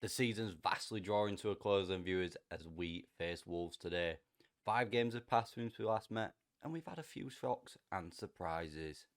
The season's vastly drawing to a close, then, viewers, as we face Wolves today. 5 games have passed since we last met, and we've had a few shocks and surprises.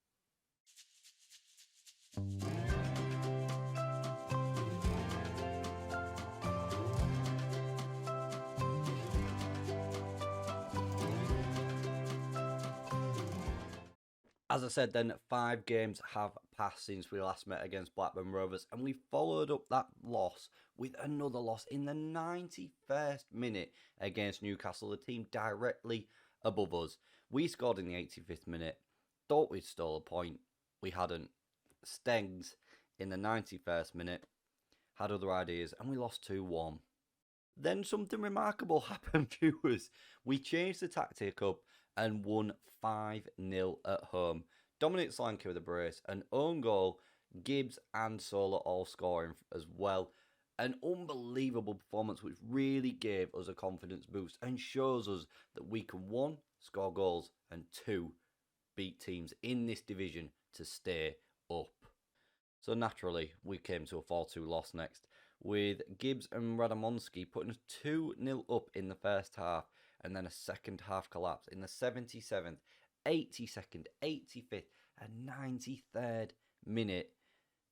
As I said then, 5 games have passed since we last met against Blackburn Rovers, and we followed up that loss with another loss in the 91st minute against Newcastle, the team directly above us. We scored in the 85th minute, thought we'd stole a point, we hadn't. Stengs in the 91st minute, had other ideas, and we lost 2-1. Then something remarkable happened, viewers. We changed the tactic up and won 5-0 at home. Dominic Solanke with a brace, an own goal, Gibbs and Sola all scoring as well. An unbelievable performance which really gave us a confidence boost and shows us that we can, 1, score goals, and 2, beat teams in this division to stay up. So naturally, we came to a 4-2 loss next, with Gibbs and Radomonski putting us 2-0 up in the first half, and then a second half collapse in the 77th, 82nd, 85th, and 93rd minute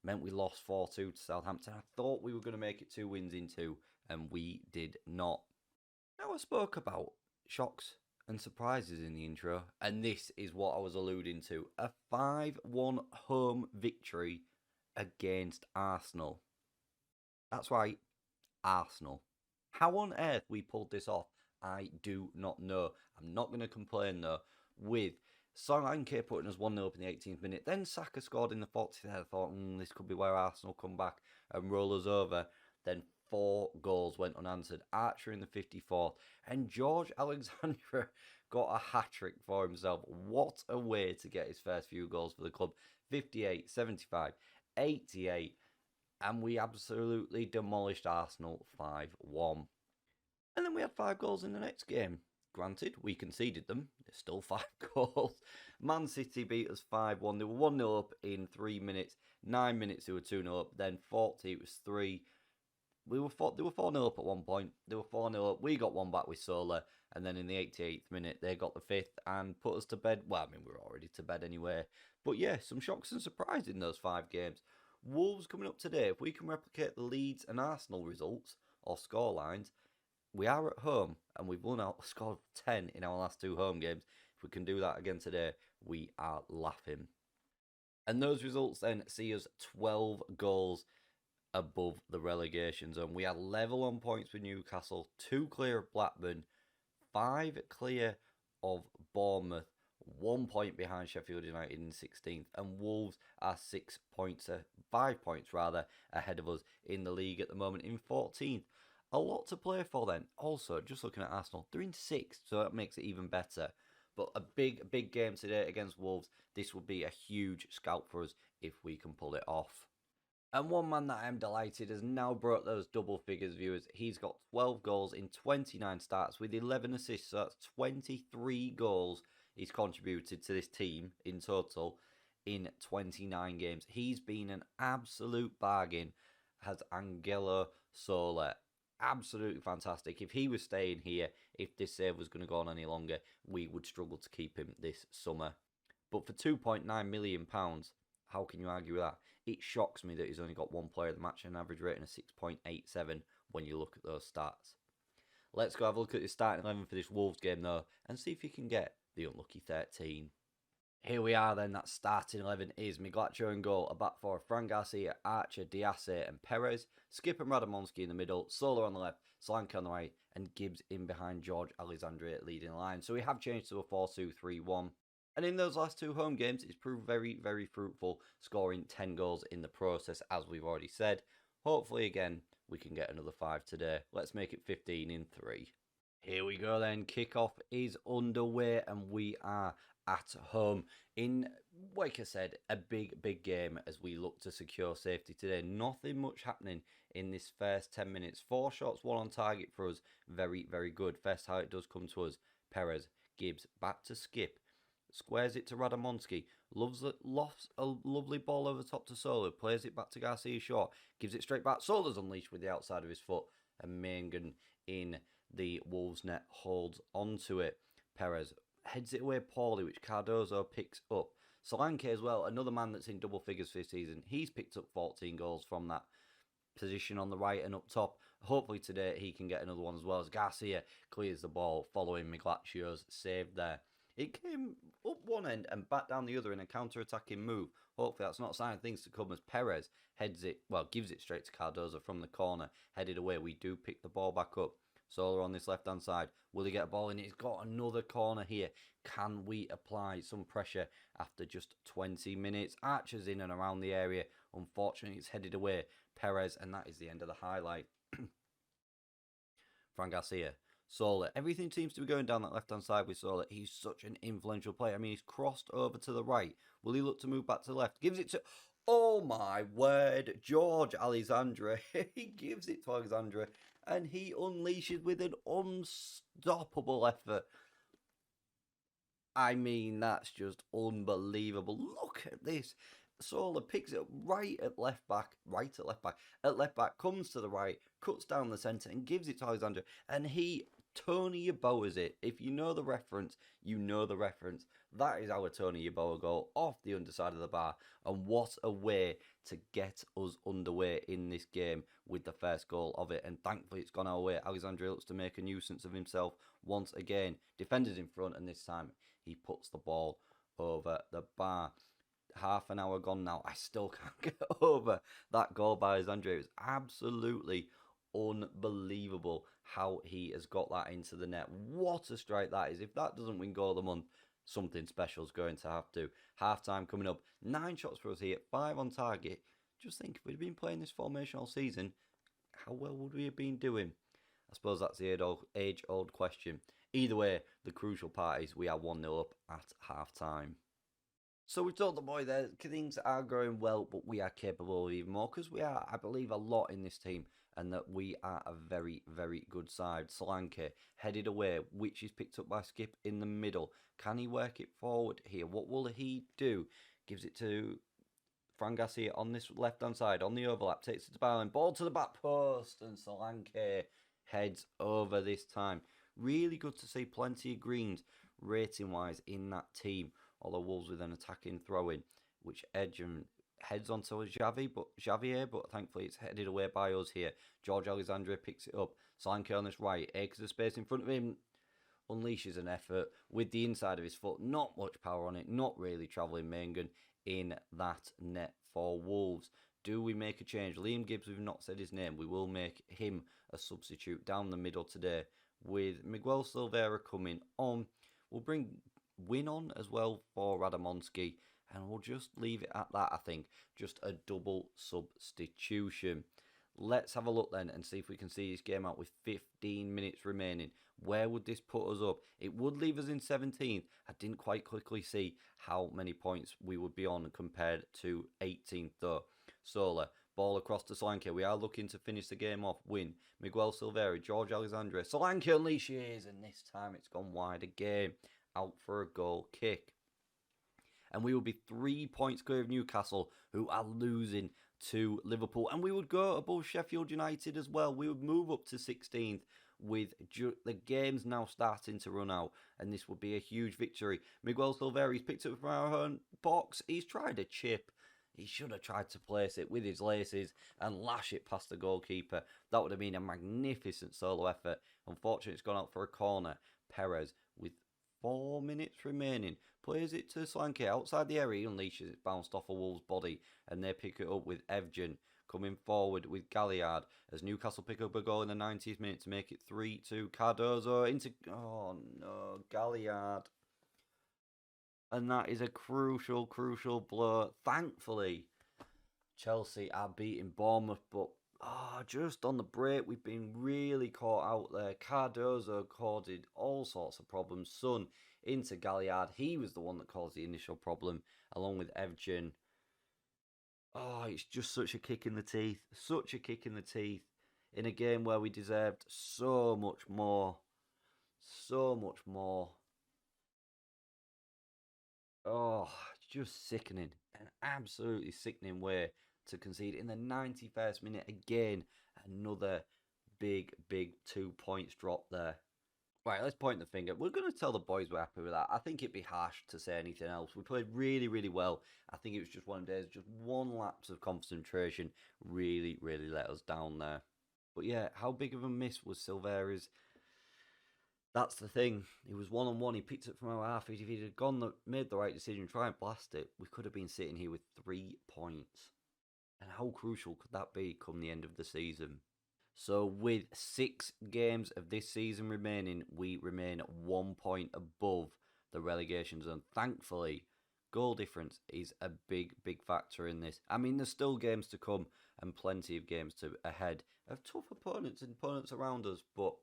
meant we lost 4-2 to Southampton. I thought we were going to make it 2 wins in 2, and we did not. Now, I spoke about shocks and surprises in the intro, and this is what I was alluding to. A 5-1 home victory against Arsenal. That's right, Arsenal. How on earth we pulled this off, I do not know. I'm not going to complain though, with Solanke putting us 1-0 up in the 18th minute. Then Saka scored in the 40th. I thought, this could be where Arsenal come back and roll us over. Then 4 goals went unanswered. Archer in the 54th. And George Alexandra got a hat-trick for himself. What a way to get his first few goals for the club. 58, 75, 88. And we absolutely demolished Arsenal 5-1. And then we had 5 goals in the next game. Granted, we conceded them. There's still 5 goals. Man City beat us 5-1. They were 1-0 up in 3 minutes. 9 minutes, they were 2-0 up. Then 40, it was 3. They were 4-0 up at one point. They were 4-0 up. We got one back with Sola. And then in the 88th minute, they got the 5th and put us to bed. Well, we were already to bed anyway. But yeah, some shocks and surprises in those 5 games. Wolves coming up today. If we can replicate the Leeds and Arsenal results or scorelines, we are at home and we've scored 10 in our last 2 home games. If we can do that again today, we are laughing. And those results then see us 12 goals above the relegation zone. We are level on points with Newcastle, 2 clear of Blackburn, 5 clear of Bournemouth, 1 point behind Sheffield United in 16th, and Wolves are 5 points ahead of us in the league at the moment in 14th. A lot to play for then. Also, just looking at Arsenal, they're in 6th, so that makes it even better. But a big game today against Wolves. This would be a huge scalp for us if we can pull it off. And one man that I am delighted has now brought those double figures, viewers. He's got 12 goals in 29 starts with 11 assists, so that's 23 goals he's contributed to this team in total in 29 games. He's been an absolute bargain, has Angelo Sola. Absolutely fantastic. If he was staying here, if this save was going to go on any longer, we would struggle to keep him this summer. But for £2.9 million, how can you argue with that? It shocks me that he's only got 1 player of the match and an average rating of 6.87 when you look at those stats. Let's go have a look at his starting 11 for this Wolves game though, and see if he can get the unlucky 13. Here we are then, that starting 11 is Miglacho in goal, a back four, Fran Garcia, Archer, Diasse and Perez, Skip and Radomonski in the middle, Sola on the left, Solanke on the right, and Gibbs in behind George Alexandre leading the line. So we have changed to a 4-2-3-1. And in those last 2 home games, it's proved very, very fruitful, scoring 10 goals in the process, as we've already said. Hopefully, again, we can get another 5 today. Let's make it 15 in 3. Here we go then, kickoff is underway and we are at home in, like I said, a big game as we look to secure safety today. Nothing much happening in this first 10 minutes. 4 shots, 1 on target for us. Very, very good. First how it does come to us. Perez, Gibbs, back to Skip. Squares it to Radomonski. Lofts a lovely ball over the top to Solar, plays it back to Garcia short, gives it straight back. Solar's unleashed with the outside of his foot, and Mangan in the Wolves net holds onto it. Perez heads it away poorly, which Cardozo picks up. Solanke as well, another man that's in double figures this season. He's picked up 14 goals from that position on the right and up top. Hopefully today he can get another one as well, as Garcia clears the ball following Miglacio's save there. It came up one end and back down the other in a counter-attacking move. Hopefully that's not a sign of things to come, as Perez gives it straight to Cardozo from the corner. Headed away, we do pick the ball back up. Solar on this left-hand side. Will he get a ball in? He's got another corner here. Can we apply some pressure after just 20 minutes? Archer's in and around the area. Unfortunately, it's headed away. Perez, and that is the end of the highlight. Fran Garcia. Solar. Everything seems to be going down that left-hand side with Solar. He's such an influential player. I mean, he's crossed over to the right. Will he look to move back to the left? Gives it to... Oh, my word. George Alexandre. He gives it to Alexandre, and he unleashes with an unstoppable effort. I mean, that's just unbelievable. Look at this. Solar picks it up at left back, comes to the right, cuts down the centre and gives it to Alexandre, and he Tony Yeboahs it. If you know the reference, you know the reference. That is our Tony Yeboah goal off the underside of the bar, and what a way to get us underway in this game with the first goal of it, and thankfully it's gone our way. Alexandre looks to make a nuisance of himself once again. Defenders in front, and this time he puts the ball over the bar. Half an hour gone now. I still can't get over that goal by Alexandre. It was absolutely unbelievable how he has got that into the net. What a strike that is. If that doesn't win goal of the month, something special is going to have to. Half time coming up. 9 shots for us here, 5 on target. Just think, if we'd been playing this formation all season, how well would we have been doing? I suppose that's the age-old question. Either way, the crucial part is we are 1-0 up at half time. So we told the boy there, things are going well, but we are capable of even more, because we are, I believe, a lot in this team, and that we are a very, very good side. Solanke headed away, which is picked up by Skip in the middle. Can he work it forward here? What will he do? Gives it to Fran Garcia on this left-hand side, on the overlap, takes it to Bearlenation, ball to the back post, and Solanke heads over this time. Really good to see plenty of greens rating-wise in that team. Although Wolves with an attacking throw-in, which heads onto Xavier, but thankfully it's headed away by us here. George Alexandre picks it up. Solanke on this right, acres of space in front of him, unleashes an effort with the inside of his foot. Not much power on it, not really travelling Mangan in that net for Wolves. Do we make a change? Liam Gibbs, we've not said his name. We will make him a substitute down the middle today with Miguel Silveira coming on. We'll bring Win on as well for Radomonski, and we'll just leave it at that. I think just a double substitution. Let's have a look then and see if we can see this game out with 15 minutes remaining. Where would this put us up? It would leave us in 17th. I didn't quite quickly see how many points we would be on compared to 18th though. Solar, ball across to Solanke. We are looking to finish the game off. Win. Miguel Silveira, George Alexandre. Solanke unleashes, and this time it's gone wide again. Out for a goal kick. And we will be 3 points clear of Newcastle, who are losing to Liverpool. And we would go above Sheffield United as well. We would move up to 16th with the games now starting to run out. And this would be a huge victory. Miguel Silveira, he's picked up from our own box. He's tried a chip. He should have tried to place it with his laces and lash it past the goalkeeper. That would have been a magnificent solo effort. Unfortunately, it's gone out for a corner. Perez with 4 minutes remaining, plays it to Solanke outside the area, he unleashes it, bounced off a Wolves body, and they pick it up with Evgen coming forward with Galliard as Newcastle pick up a goal in the 90th minute to make it 3-2. Cardozo into, oh no, Galliard. And that is a crucial blow. Thankfully, Chelsea are beating Bournemouth, but just on the break, we've been really caught out there. Cardozo caused all sorts of problems. Son into Galliard. He was the one that caused the initial problem, along with Evgen. Oh, it's just such a kick in the teeth. Such a kick in the teeth. In a game where we deserved so much more. So much more. Oh, just sickening. An absolutely sickening way to concede in the 91st minute again. Another big 2 points drop there. Right, let's point the finger. We're going to tell the boys we're happy with that. I think it'd be harsh to say anything else. We played really well. I think it was just one of days, just one lapse of concentration really let us down there. But yeah, how big of a miss was Silvera's? That's the thing. He was one-on-one. He picked it from our half. If he'd have made the right decision, try and blast it, we could have been sitting here with 3 points. And how crucial could that be come the end of the season? So with 6 games of this season remaining, we remain 1 point above the relegation zone. Thankfully, goal difference is a big factor in this. I mean, there's still games to come and plenty of games ahead of tough opponents and opponents around us. But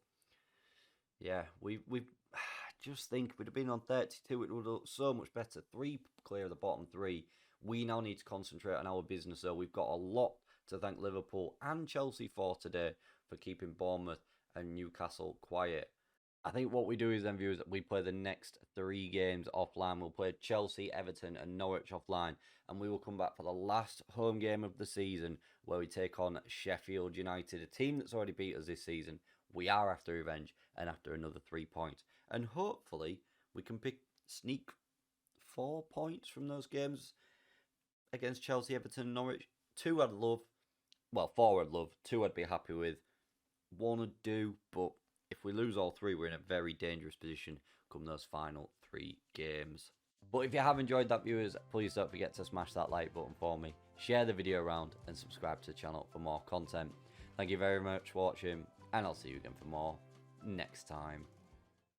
yeah, we just think we'd have been on 32. It would look so much better. 3 clear of the bottom 3. We now need to concentrate on our business. So we've got a lot to thank Liverpool and Chelsea for today for keeping Bournemouth and Newcastle quiet. I think what we do is then, viewers, we play the next 3 games offline. We'll play Chelsea, Everton and Norwich offline, and we will come back for the last home game of the season where we take on Sheffield United, a team that's already beat us this season. We are after revenge and after another 3 points, and hopefully we can sneak 4 points from those games against Chelsea, Everton and Norwich. 2 I'd love. Well, 4 I'd love. 2 I'd be happy with. 1 I'd do, but if we lose all 3, we're in a very dangerous position come those final 3 games. But if you have enjoyed that, viewers, please don't forget to smash that like button for me, share the video around and subscribe to the channel for more content. Thank you very much for watching, and I'll see you again for more next time.